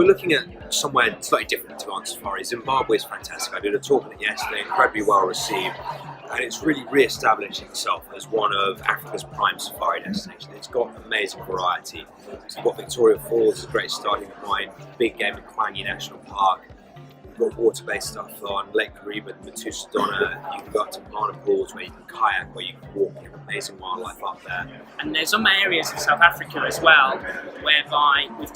we're looking at somewhere slightly different to our safari. Zimbabwe is fantastic. I did a talk on it yesterday, incredibly well received, and it's really re-established itself as one of Africa's prime safari destinations. It's got amazing variety. So you've got Victoria Falls, a great starting point, big game in Kwangi National Park. You've got water-based stuff on Lake Kariba, Matusadona. You can go up to Mana Pools where you can kayak, where you can walk. You have amazing wildlife up there. And there's some areas in South Africa as well whereby we've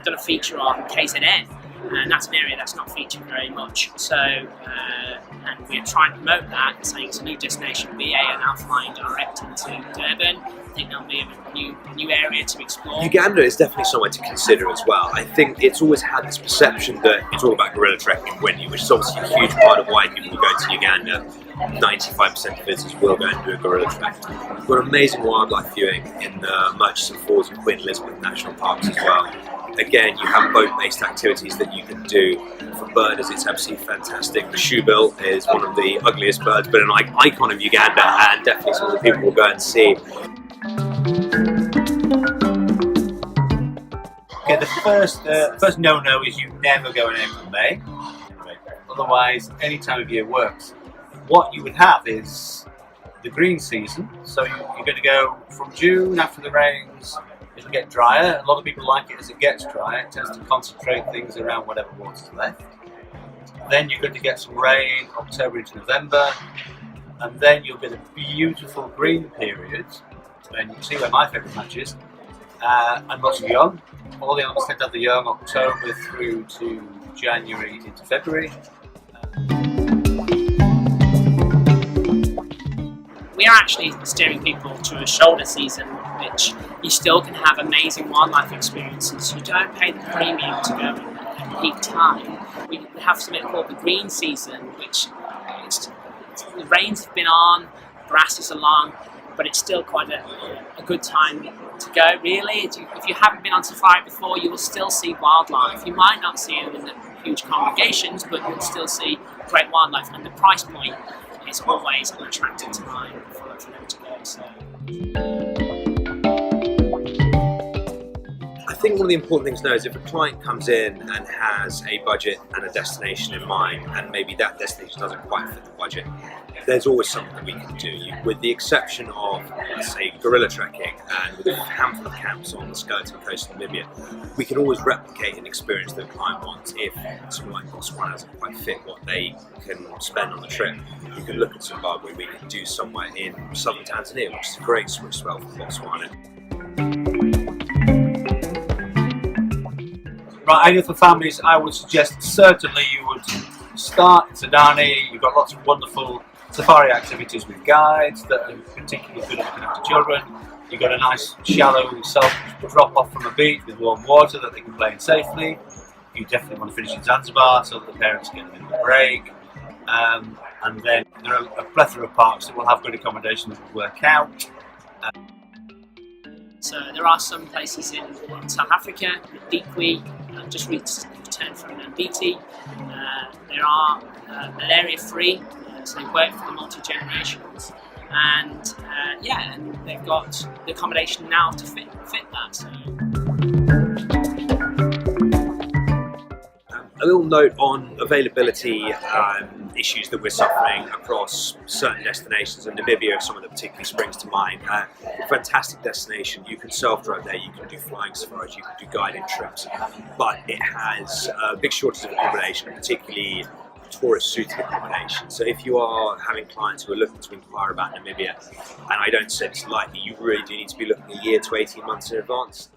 done a feature on KZN, and that's an area that's not featured very much. So, and we're trying to promote that, saying it's a new destination. BA are now flying direct into Durban. I think there'll be a new area to explore. Uganda is definitely somewhere to consider as well. I think it's always had this perception that it's all about gorilla trekking and Wendy, which is obviously a huge part of why people go to Uganda. 95% of visitors will go and do a gorilla trek. We've got amazing wildlife viewing in the Murchison Falls and Queen Elizabeth National Parks as well. Again, you have boat-based activities that you can do. For birders, it's absolutely fantastic. The shoebill is one of the ugliest birds, but an icon of Uganda, and definitely something that people will go and see. Okay, the first no-no is you never go in April and May. Otherwise, any time of year works. What you would have is the green season. So you're going to go from June after the rains. It'll get drier. A lot of people like it as it gets drier. It tends to concentrate things around whatever water's left. Then you're going to get some rain October into November, and then you'll get a beautiful green period. And you can see where my favourite match is. And lots of young. All the animals tend to have the young October through to January into February. We are actually steering people to a shoulder season, which you still can have amazing wildlife experiences. You don't pay the premium to go in at peak time. We have something called the green season, which the rains have been on, grass is along, but it's still quite a good time to go, really. If you haven't been on safari before, you will still see wildlife. You might not see them in the huge congregations, but you'll still see great wildlife, and the price point is always an attractive time for them to go. So. I think one of the important things to know is if a client comes in and has a budget and a destination in mind, and maybe that destination doesn't quite fit the budget, there's always something that we can do. With the exception of, let's say, gorilla trekking, and with a handful of camps on the skeleton coast of Namibia, we can always replicate an experience that a client wants. If someone like Botswana doesn't quite fit what they can spend on the trip, you can look at Zimbabwe. We can do somewhere in southern Tanzania, which is a great switch spell for Botswana. Right, ideal for families, I would suggest certainly you would start in Sudanese. You've got lots of wonderful safari activities with guides that are particularly good at looking after children. You've got a nice shallow self drop off from a beach with warm water that they can play in safely. You definitely want to finish in Zanzibar so that the parents get a bit of a break. And then there are a plethora of parks that will have good accommodation that will work out. So there are some places in South Africa, Dikwi, just returned from Mbiti. There are malaria-free, so they work for the multi-generations. And and they've got the accommodation now to fit that. So. A little note on availability issues that we're suffering across certain destinations, and Namibia is someone that particularly springs to mind. Fantastic destination. You can self-drive there, you can do flying safaris, you can do guided trips, but it has a big shortage of accommodation, particularly tourist-suited accommodation. So if you are having clients who are looking to inquire about Namibia, and I don't say it's likely, you really do need to be looking a year to 18 months in advance.